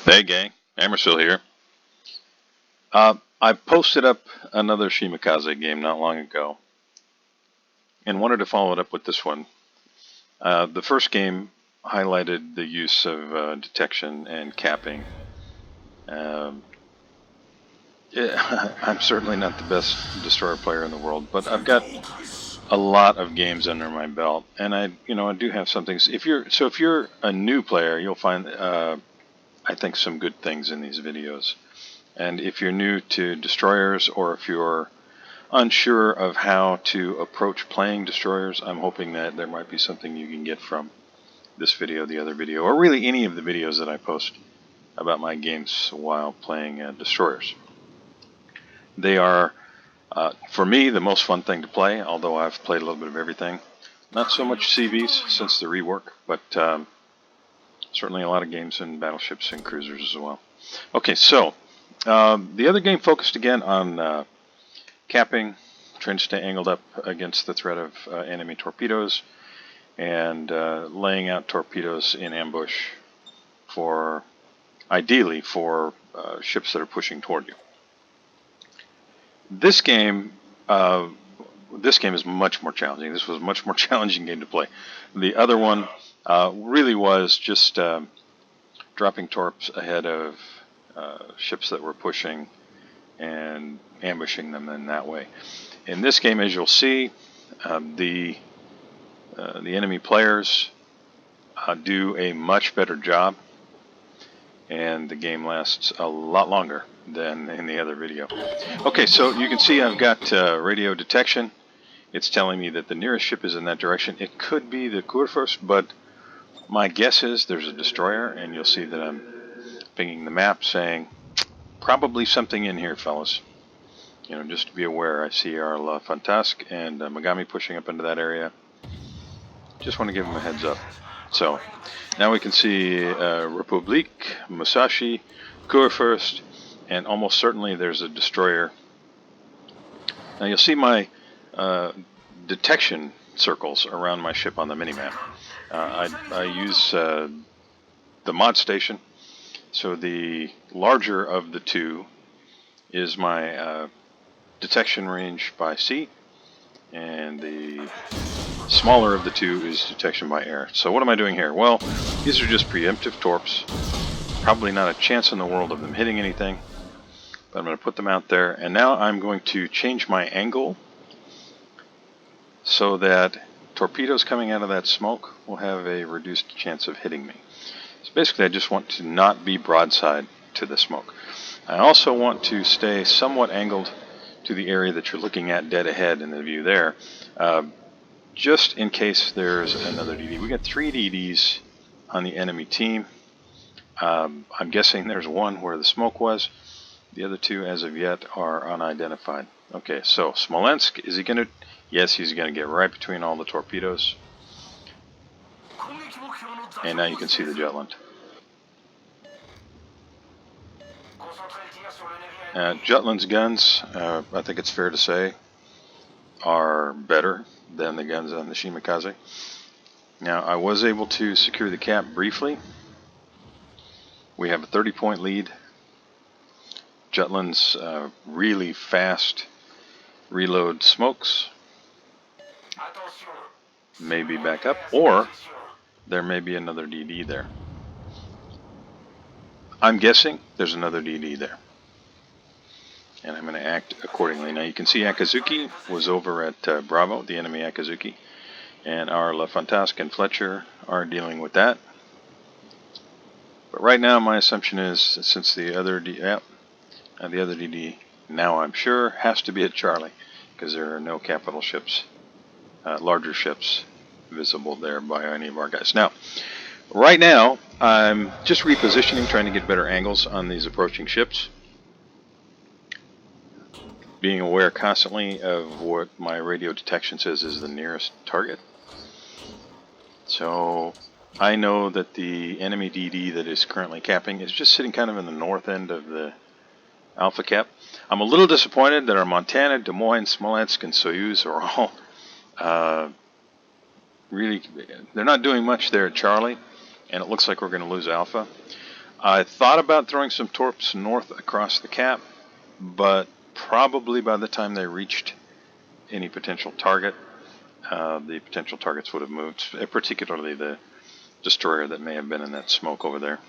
Hey gang, Emersil here. I posted up another Shimakaze game not long ago and wanted to follow it up with this one. The first game highlighted the use of detection and capping. I'm certainly not the best destroyer player in the world, but I've got a lot of games under my belt, and I do have some things. If you're a new player, you'll find I think some good things in these videos. And if you're new to destroyers, or if you're unsure of how to approach playing destroyers, I'm hoping that there might be something you can get from this video, the other video, or really any of the videos that I post about my games while playing destroyers. They are, for me, the most fun thing to play, although I've played a little bit of everything. Not so much CVs since the rework, but certainly a lot of games in battleships and cruisers as well. Okay, so the other game focused again on capping, trying to stay angled up against the threat of enemy torpedoes, and laying out torpedoes in ambush for, ideally, for ships that are pushing toward you. This game is much more challenging. This was a much more challenging game to play. The other one really was just dropping torps ahead of ships that were pushing and ambushing them in that way. In this game, as you'll see, the enemy players do a much better job, and the game lasts a lot longer than in the other video. Okay, so you can see I've got radio detection. It's telling me that the nearest ship is in that direction. It could be the Kurfürst, but my guess is there's a destroyer, and you'll see that I'm pinging the map saying, probably something in here, fellas. Just to be aware, I see our La Fantasque and Megami pushing up into that area. Just want to give them a heads up. So, now we can see Republik, Musashi, Kurfürst, and almost certainly there's a destroyer. Now you'll see my detection circles around my ship on the minimap. I use the mod station, so the larger of the two is my detection range by sea, and the smaller of the two is detection by air. So what am I doing here? Well, these are just preemptive torps. Probably not a chance in the world of them hitting anything, but I'm going to put them out there, and now I'm going to change my angle so that torpedoes coming out of that smoke will have a reduced chance of hitting me. So basically I just want to not be broadside to the smoke. I also want to stay somewhat angled to the area that you're looking at dead ahead in the view there, just in case there's another DD. We got 3 DDs on the enemy team. I'm guessing there's one where the smoke was. The other 2 as of yet are unidentified. Okay, so Smolensk, is he going to... Yes, he's going to get right between all the torpedoes. And now you can see the Jutland. Jutland's guns, I think it's fair to say, are better than the guns on the Shimakaze. Now, I was able to secure the cap briefly. We have a 30-point lead. Jutland's really fast reload smokes may be back up, or there may be another DD there. I'm guessing there's another DD there, and I'm going to act accordingly. Now you can see Akazuki was over at Bravo, the enemy Akazuki, and our La Fantasque and Fletcher are dealing with that. But right now my assumption is, since the other DD, now I'm sure, has to be at Charlie, because there are no capital ships, larger ships, visible there by any of our guys. Now, right now, I'm just repositioning, trying to get better angles on these approaching ships, being aware constantly of what my radio detection says is the nearest target. So I know that the enemy DD that is currently capping is just sitting kind of in the north end of the Alpha cap. I'm a little disappointed that our Montana, Des Moines, Smolensk, and Soyuz are all really, they're not doing much there at Charlie, and it looks like we're going to lose Alpha. I thought about throwing some torps north across the cap, but probably by the time they reached any potential target, the potential targets would have moved, particularly the destroyer that may have been in that smoke over there.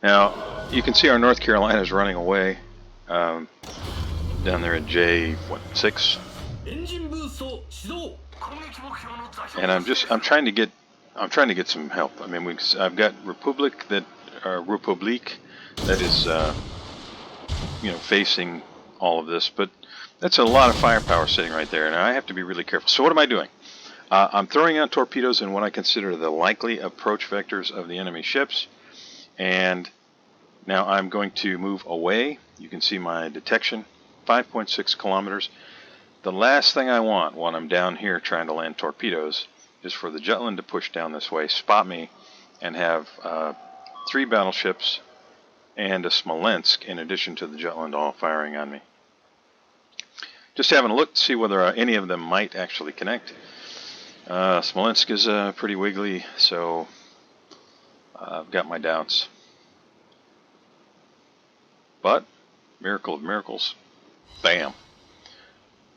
Now, you can see our North Carolina is running away down there at J6. And I'm trying to get some help. I mean, I've got Republique that is facing all of this, but that's a lot of firepower sitting right there, and I have to be really careful. So what am I doing? I'm throwing out torpedoes in what I consider the likely approach vectors of the enemy ships, and now I'm going to move away. You can see my detection, 5.6 kilometers. The last thing I want when I'm down here trying to land torpedoes is for the Jutland to push down this way, spot me, and have 3 battleships and a Smolensk in addition to the Jutland all firing on me. Just having a look to see whether any of them might actually connect. Smolensk is pretty wiggly, so I've got my doubts. But, miracle of miracles, bam.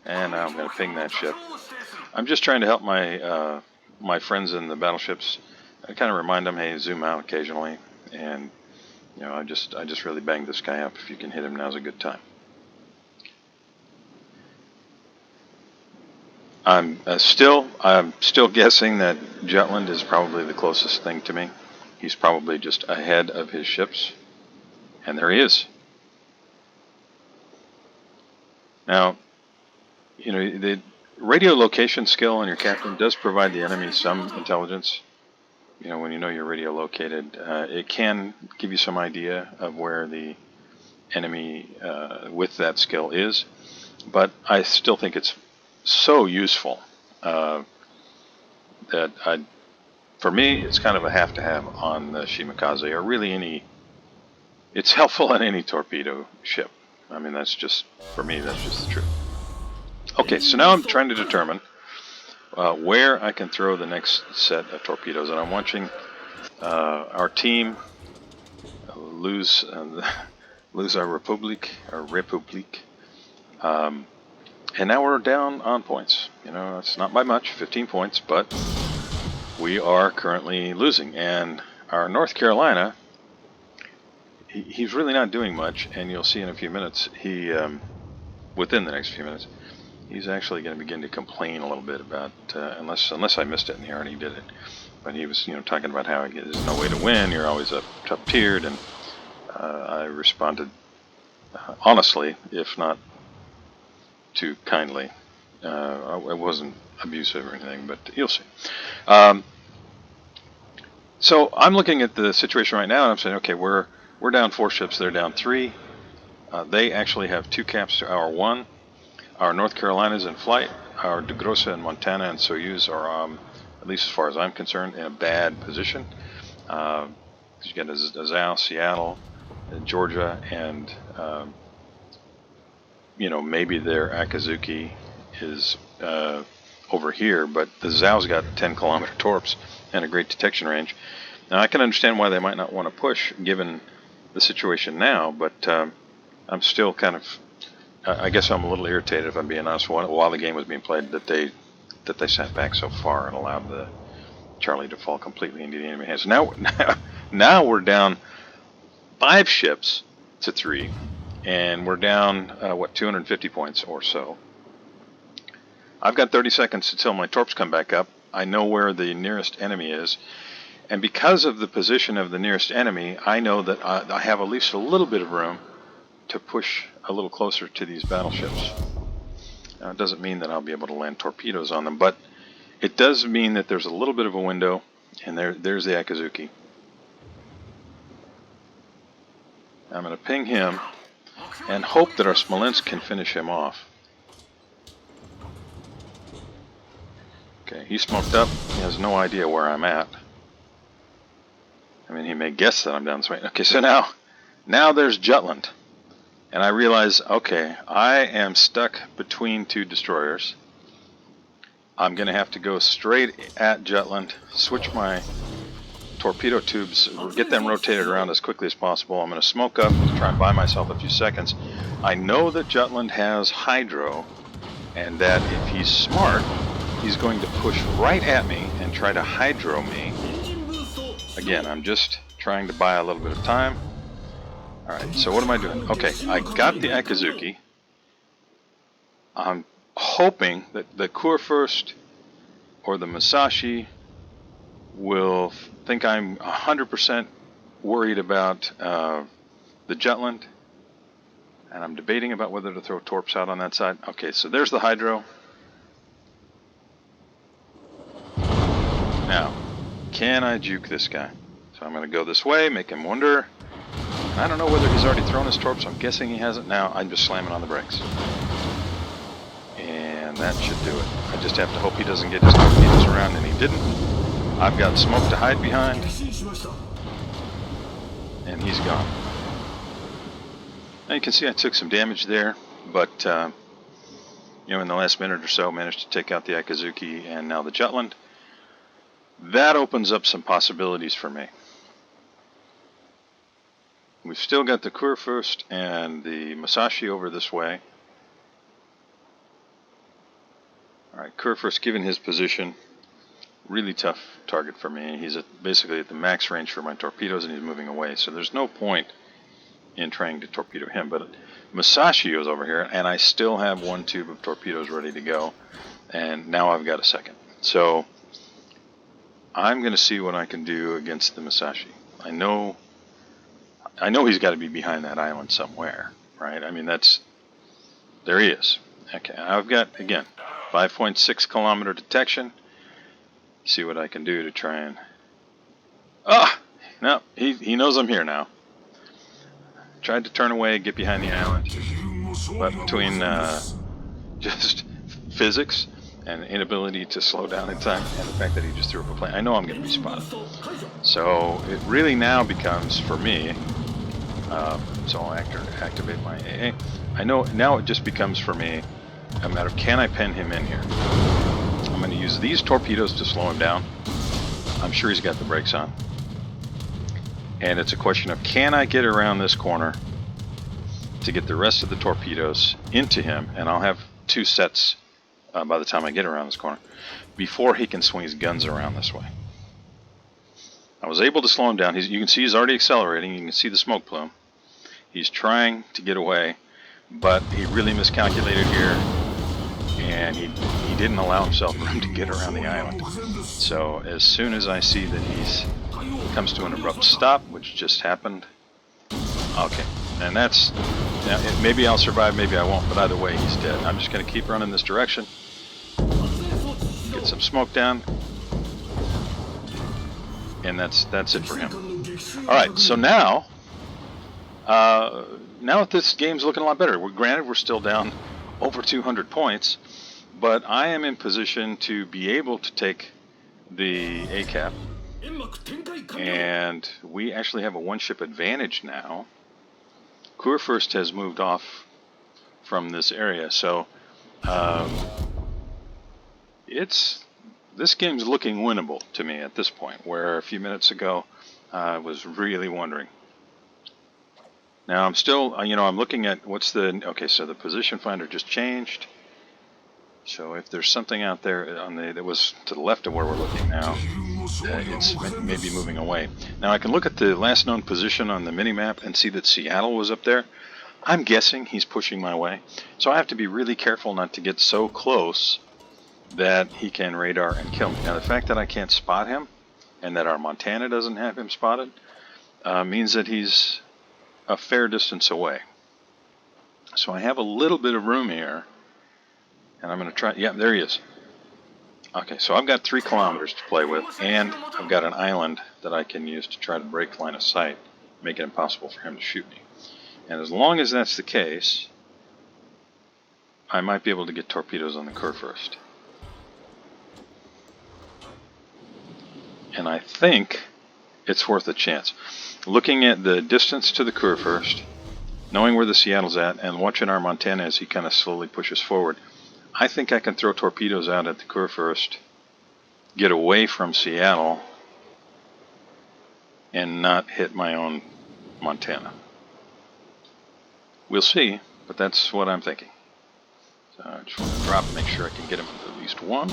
And now I'm going to ping that ship. I'm just trying to help my friends in the battleships. I kind of remind them, hey, zoom out occasionally. And, I just really banged this guy up. If you can hit him, now's a good time. I'm still guessing that Jutland is probably the closest thing to me. He's probably just ahead of his ships. And there he is. Now, the radio location skill on your captain does provide the enemy some intelligence. When you know you're radio located, it can give you some idea of where the enemy with that skill is. But I still think it's so useful that for me, it's kind of a have to have on the Shimakaze, or really any. It's helpful on any torpedo ship. I mean, for me, that's just the truth. Okay, so now I'm trying to determine where I can throw the next set of torpedoes, and I'm watching our team lose our Republique, and now we're down on points. It's not by much, 15 points, but we are currently losing, and our North Carolina, he's really not doing much, and you'll see in a few minutes, within the next few minutes, he's actually going to begin to complain a little bit about, unless I missed it and he already did it, but he was, talking about how there's no way to win, you're always up tiered, and I responded honestly, if not too kindly. I wasn't abusive or anything, but you'll see. So I'm looking at the situation right now, and I'm saying, okay, we're down 4 ships, they're down 3. They actually have 2 caps to our 1. Our North Carolina is in flight. Our De Grosse and Montana and Soyuz are, at least as far as I'm concerned, in a bad position. You got Azau, Seattle, Georgia, and maybe their Akazuki is over here, but the Zau's got 10-kilometer torps and a great detection range. Now I can understand why they might not want to push, given the situation now, but I'm still kind of, I guess I'm a little irritated, if I'm being honest, while the game was being played, that they sat back so far and allowed the Charlie to fall completely into the enemy hands. Now we're down 5 ships to 3, and we're down 250 points or so. I've got 30 seconds until my torps come back up. I know where the nearest enemy is, and because of the position of the nearest enemy, I know that I have at least a little bit of room to push a little closer to these battleships. Now, it doesn't mean that I'll be able to land torpedoes on them, but it does mean that there's a little bit of a window, and there's the Akazuki. I'm going to ping him and hope that our Smolensk can finish him off. Okay, he smoked up. He has no idea where I'm at. I mean, he may guess that I'm down this way. Okay, so now there's Jutland. And I realize, okay, I am stuck between 2 destroyers. I'm going to have to go straight at Jutland, switch my torpedo tubes, get them rotated around as quickly as possible. I'm going to smoke up, try and buy myself a few seconds. I know that Jutland has hydro, and that if he's smart, he's going to push right at me and try to hydro me. Again, I'm just trying to buy a little bit of time. Alright, so what am I doing? Okay, I got the Ikazuki. I'm hoping that the Kurfürst or the Musashi will think I'm 100% worried about the Jutland, and I'm debating about whether to throw torps out on that side. Okay, so there's the hydro. Now, can I juke this guy? So I'm going to go this way, make him wonder. I don't know whether he's already thrown his torps. I'm guessing he hasn't. Now I'm just slamming on the brakes. And that should do it. I just have to hope he doesn't get his torpedoes around, and he didn't. I've got smoke to hide behind. And he's gone. Now you can see I took some damage there, but in the last minute or so managed to take out the Ikazuki and now the Jutland. That opens up some possibilities for me. We've still got the Kurfürst and the Musashi over this way. Alright, Kurfürst, given his position, really tough target for me. He's basically at the max range for my torpedoes, and he's moving away, so there's no point in trying to torpedo him. But Musashi is over here, and I still have one tube of torpedoes ready to go, and now I've got a second. So I'm going to see what I can do against the Musashi. I know he's got to be behind that island somewhere, right? I mean, there he is. Okay, I've got, again, 5.6 kilometer detection. See what I can do to try and... No, he knows I'm here now. Tried to turn away, get behind the island. But between just physics and inability to slow down in time, and the fact that he just threw up a plane, I know I'm going to be spotted. So it really now becomes, for me, so I'll activate my AA. I know now it just becomes for me a matter of, can I pen him in here? I'm going to use these torpedoes to slow him down. I'm sure he's got the brakes on. And it's a question of, can I get around this corner to get the rest of the torpedoes into him, and I'll have two sets by the time I get around this corner, before he can swing his guns around this way. I was able to slow him down. You can see he's already accelerating. You can see the smoke plume. He's trying to get away, but he really miscalculated here, and he didn't allow himself room to get around the island. So as soon as I see that he comes to an abrupt stop, which just happened, okay, and that's, now, maybe I'll survive, maybe I won't, but either way he's dead. I'm just going to keep running this direction, get some smoke down, and that's it for him. Alright, so now this game's looking a lot better. Granted, we're still down over 200 points, but I am in position to be able to take the ICOP, and we actually have a one-ship advantage now. Kurfürst has moved off from this area, so this game's looking winnable to me at this point, where a few minutes ago I was really wondering. Now I'm still, I'm looking at okay, so the position finder just changed. So if there's something out there that was to the left of where we're looking now, it's maybe moving away. Now I can look at the last known position on the mini-map and see that Seattle was up there. I'm guessing he's pushing my way. So I have to be really careful not to get so close that he can radar and kill me. Now the fact that I can't spot him, and that our Montana doesn't have him spotted, means that he's a fair distance away. So I have a little bit of room here, and I'm going to try, yeah, there he is. Okay, so I've got 3 kilometers to play with, and I've got an island that I can use to try to break line of sight, make it impossible for him to shoot me. And as long as that's the case, I might be able to get torpedoes on the Kurfürst. And I think it's worth a chance. Looking at the distance to the Kurfürst, knowing where the Seattle's at, and watching our Montana as he kind of slowly pushes forward, I think I can throw torpedoes out at the Kurfürst, get away from Seattle, and not hit my own Montana. We'll see, but that's what I'm thinking. So I just want to drop, make sure I can get him into at least one.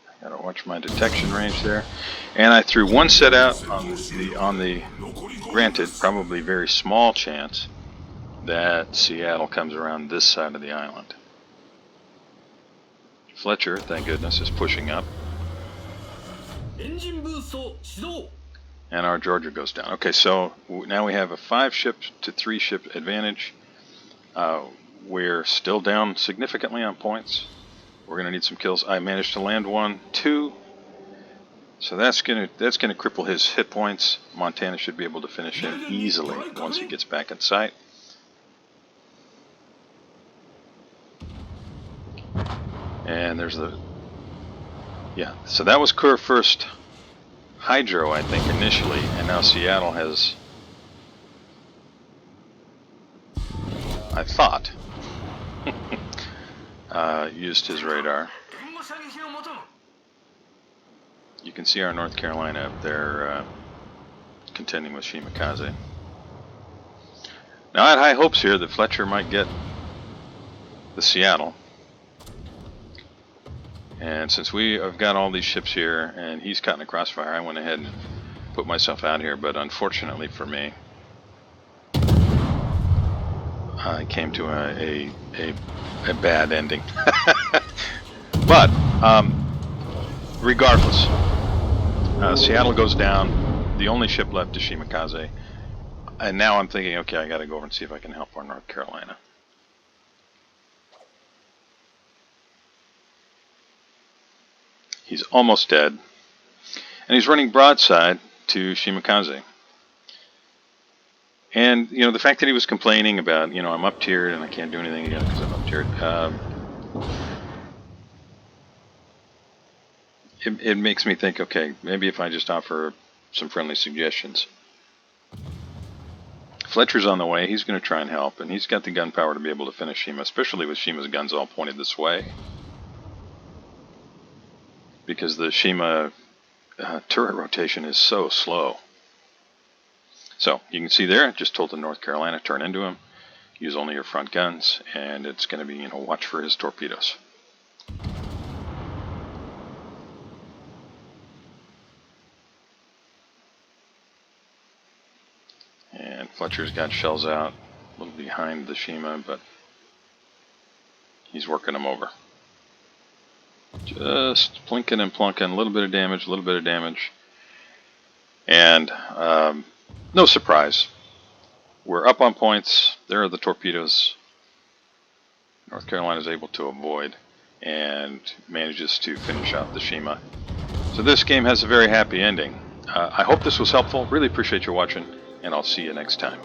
I gotta watch my detection range there. And I threw one set out on the granted, probably very small chance that Seattle comes around this side of the island. Fletcher, thank goodness, is pushing up. And our Georgia goes down. Okay, so now we have a 5-ship to 3-ship advantage. We're still down significantly on points. We're going to need some kills. I managed to land 1, 2. So that's gonna cripple his hit points. Montana should be able to finish him easily once he gets back in sight. And there's the... Yeah, so that was Kurfürst Hydro, I think, initially, and now Seattle has, I thought, used his radar. You can see our North Carolina up there contending with Shimakaze. Now I had high hopes here that Fletcher might get the Seattle. And since we have got all these ships here and he's caught in a crossfire, I went ahead and put myself out here. But unfortunately for me, I came to a bad ending. But regardless, Seattle goes down. The only ship left is Shimakaze. And now I'm thinking, okay, I got to go over and see if I can help our North Carolina. He's almost dead. And he's running broadside to Shimakaze. And, you know, the fact that he was complaining about, you know, I'm up-tiered and I can't do anything again because I'm up-tiered. It makes me think, okay, maybe if I just offer some friendly suggestions. Fletcher's on the way. He's going to try and help. And he's got the gunpowder to be able to finish Shima, especially with Shima's guns all pointed this way. Because the Shima turret rotation is so slow. So, you can see there, just told the North Carolina, turn into him, use only your front guns, and it's going to be, you know, watch for his torpedoes. And Fletcher's got shells out, a little behind the Shima, but he's working them over. Just plinking and plunking, a little bit of damage, a little bit of damage. And no surprise. We're up on points. There are the torpedoes. North Carolina is able to avoid and manages to finish out the Shima. So this game has a very happy ending. I hope this was helpful. Really appreciate you watching, and I'll see you next time.